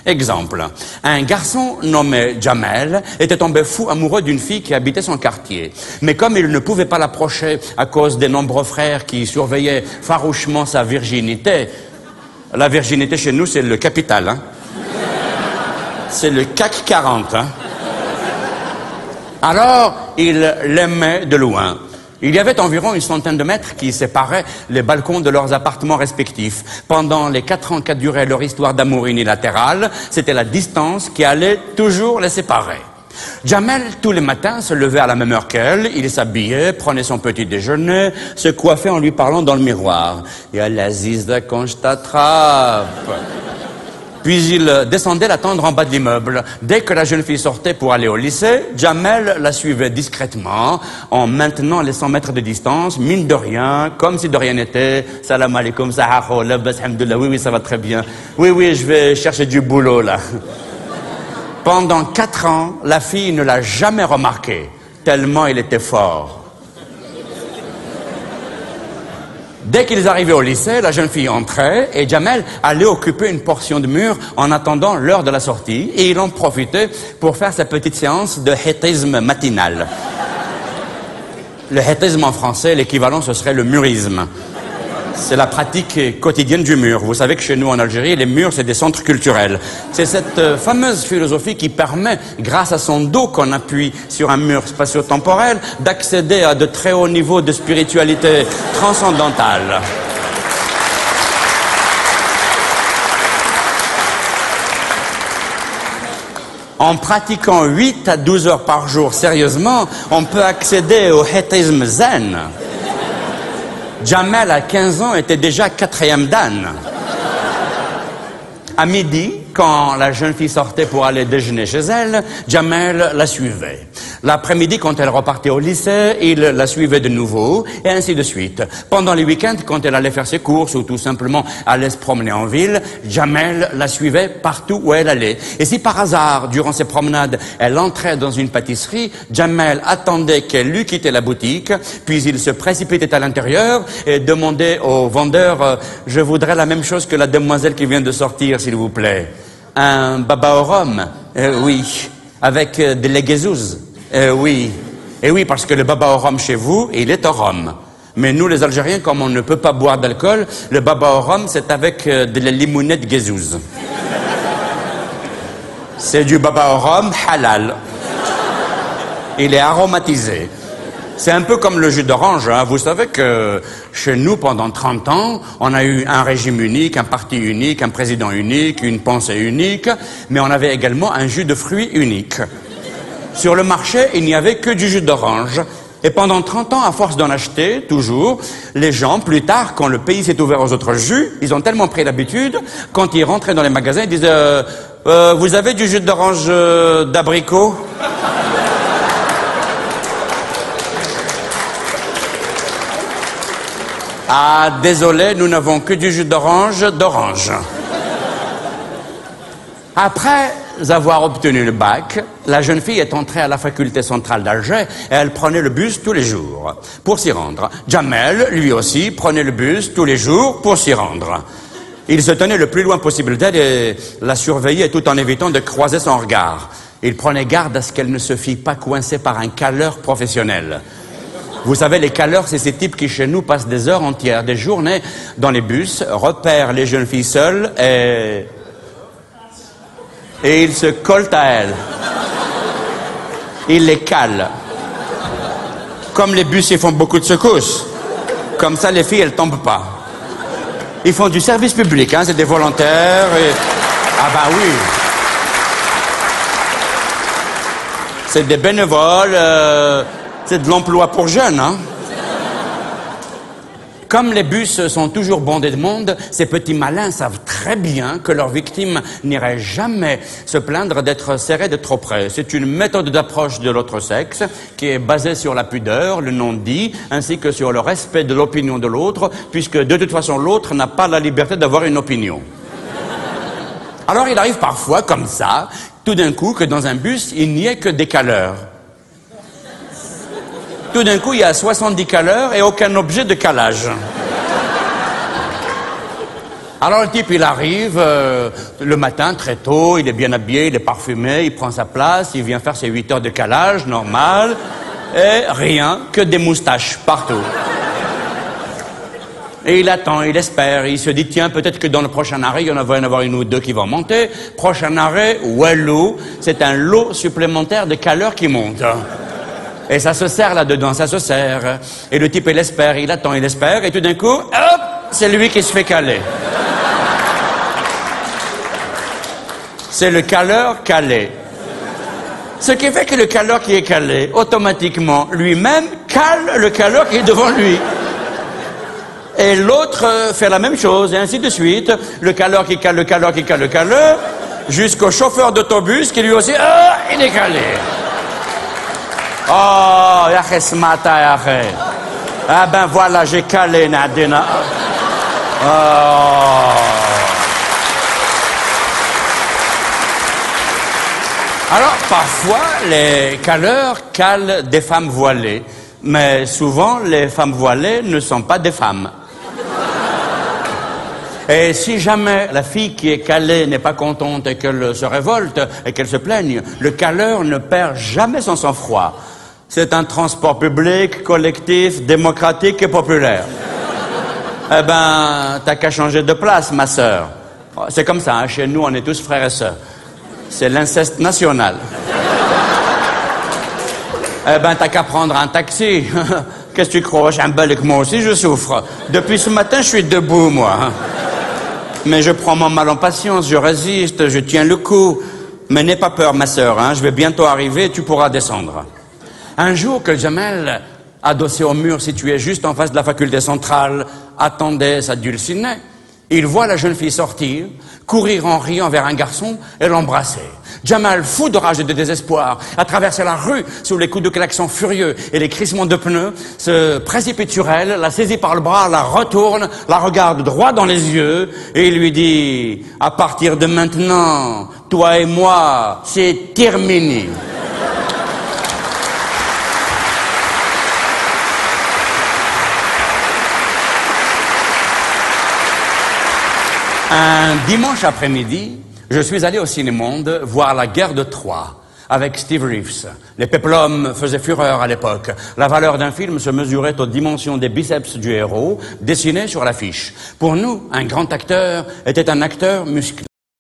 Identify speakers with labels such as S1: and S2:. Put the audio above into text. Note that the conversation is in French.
S1: Exemple, un garçon nommé Jamel était tombé fou amoureux d'une fille qui habitait son quartier. Mais comme il ne pouvait pas l'approcher à cause des nombreux frères qui surveillaient farouchement sa virginité, la virginité chez nous c'est le capital, hein. C'est le CAC 40, hein. Alors, il l'aimait de loin. Il y avait environ une centaine de mètres qui séparaient les balcons de leurs appartements respectifs. Pendant les 4 ans qu'a duré leur histoire d'amour unilatéral, c'était la distance qui allait toujours les séparer. Jamel, tous les matins, se levait à la même heure qu'elle, il s'habillait, prenait son petit déjeuner, se coiffait en lui parlant dans le miroir. « Ya l'Aziza quand je t'attrape !» Puis il descendait l'attendre en bas de l'immeuble. Dès que la jeune fille sortait pour aller au lycée, Jamel la suivait discrètement, en maintenant les 100 mètres de distance, mine de rien, comme si de rien n'était. Salam alaikum, sahaho, labas, hamdullah, oui, ça va très bien. Oui, je vais chercher du boulot, là. Pendant 4 ans, la fille ne l'a jamais remarqué, tellement il était fort. Dès qu'ils arrivaient au lycée, la jeune fille entrait et Jamel allait occuper une portion de mur en attendant l'heure de la sortie et il en profitait pour faire sa petite séance de hétisme matinal. Le hétisme en français, l'équivalent ce serait le murisme. C'est la pratique quotidienne du mur. Vous savez que chez nous en Algérie, les murs c'est des centres culturels. C'est cette fameuse philosophie qui permet, grâce à son dos qu'on appuie sur un mur spatio-temporel, d'accéder à de très hauts niveaux de spiritualité transcendantale. En pratiquant 8 à 12 heures par jour sérieusement, on peut accéder au hétisme zen. Jamel, à 15 ans, était déjà 4e dan. À midi, quand la jeune fille sortait pour aller déjeuner chez elle, Jamel la suivait. L'après-midi, quand elle repartait au lycée, il la suivait de nouveau, et ainsi de suite. Pendant les week-ends, quand elle allait faire ses courses ou tout simplement allait se promener en ville, Jamel la suivait partout où elle allait. Et si par hasard, durant ses promenades, elle entrait dans une pâtisserie, Jamel attendait qu'elle eût quitté la boutique, puis il se précipitait à l'intérieur et demandait au vendeur « Je voudrais la même chose que la demoiselle qui vient de sortir, s'il vous plaît. » Un baba au rhum? Oui. Avec des leguezouz? Oui. Et oui, parce que le baba au rhum chez vous, il est au rhum. Mais nous, les Algériens, comme on ne peut pas boire d'alcool, le baba au rhum, c'est avec de la limonette guezouz. C'est du baba au rhum halal. Il est aromatisé. C'est un peu comme le jus d'orange, hein. Vous savez que chez nous, pendant 30 ans, on a eu un régime unique, un parti unique, un président unique, une pensée unique, mais on avait également un jus de fruits unique. Sur le marché, il n'y avait que du jus d'orange. Et pendant 30 ans, à force d'en acheter, toujours, les gens, plus tard, quand le pays s'est ouvert aux autres jus, ils ont tellement pris l'habitude, quand ils rentraient dans les magasins, ils disaient vous avez du jus d'orange d'abricot ?» Ah, désolé, nous n'avons que du jus d'orange. Après avoir obtenu le bac, la jeune fille est entrée à la faculté centrale d'Alger et elle prenait le bus tous les jours pour s'y rendre. Jamel, lui aussi, prenait le bus tous les jours pour s'y rendre. Il se tenait le plus loin possible d'elle et la surveillait tout en évitant de croiser son regard. Il prenait garde à ce qu'elle ne se fît pas coincer par un caleur professionnel. Vous savez, les caleurs, c'est ces types qui, chez nous, passent des heures entières, des journées dans les bus, repèrent les jeunes filles seules et ils se collent à elles. Ils les calent. Comme les bus, ils font beaucoup de secousses. Comme ça, les filles, elles tombent pas. Ils font du service public, hein, c'est des volontaires. Et... Ah bah oui. C'est des bénévoles... C'est de l'emploi pour jeunes, hein. Comme les bus sont toujours bondés de monde, ces petits malins savent très bien que leurs victimes n'iraient jamais se plaindre d'être serrées de trop près. C'est une méthode d'approche de l'autre sexe qui est basée sur la pudeur, le non-dit, ainsi que sur le respect de l'opinion de l'autre, puisque de toute façon l'autre n'a pas la liberté d'avoir une opinion. Alors il arrive parfois, comme ça, tout d'un coup, que dans un bus, il n'y ait que des caleurs. Tout d'un coup, il y a 70 caleurs et aucun objet de calage. Alors le type, il arrive le matin très tôt, il est bien habillé, il est parfumé, il prend sa place, il vient faire ses 8 heures de calage, normal, et rien que des moustaches partout. Et il attend, il espère, il se dit, tiens, peut-être que dans le prochain arrêt, il y en va y en avoir une ou deux qui vont monter. Prochain arrêt, Walou, c'est un lot supplémentaire de caleurs qui monte. Et ça se serre là-dedans, ça se serre. Et le type, il espère, il attend, il espère, et tout d'un coup, hop, c'est lui qui se fait caler. C'est le caleur calé. Ce qui fait que le caleur qui est calé, automatiquement, lui-même cale le caleur qui est devant lui. Et l'autre fait la même chose, et ainsi de suite. Le caleur qui cale, le caleur qui cale, le caleur, jusqu'au chauffeur d'autobus qui lui aussi, il est calé. Oh, ya smata ya. Ah ben voilà, j'ai calé, Nadina. Oh. Alors, parfois, les caleurs calent des femmes voilées. Mais souvent, les femmes voilées ne sont pas des femmes. Et si jamais la fille qui est calée n'est pas contente et qu'elle se révolte et qu'elle se plaigne, le caleur ne perd jamais son sang-froid. C'est un transport public, collectif, démocratique et populaire. Eh ben, t'as qu'à changer de place, ma sœur. C'est comme ça, hein, chez nous, on est tous frères et sœurs. C'est l'inceste national. Eh ben, t'as qu'à prendre un taxi. Qu'est-ce que tu crois? J'ai un bel que moi aussi, je souffre. Depuis ce matin, je suis debout, moi. Mais je prends mon mal en patience, je résiste, je tiens le coup. Mais n'aie pas peur, ma sœur, hein, je vais bientôt arriver et tu pourras descendre. Un jour que Jamel, adossé au mur situé juste en face de la faculté centrale, attendait sa dulcinée, il voit la jeune fille sortir, courir en riant vers un garçon et l'embrasser. Jamal, fou de rage et de désespoir, a traversé la rue sous les coups de klaxon furieux et les crissements de pneus, se précipite sur elle, la saisit par le bras, la retourne, la regarde droit dans les yeux et lui dit « À partir de maintenant, toi et moi, c'est terminé. » Un dimanche après-midi, je suis allé au Cinémonde voir La Guerre de Troie avec Steve Reeves. Les péplums faisaient fureur à l'époque. La valeur d'un film se mesurait aux dimensions des biceps du héros, dessinés sur l'affiche. Pour nous, un grand acteur était un acteur musclé.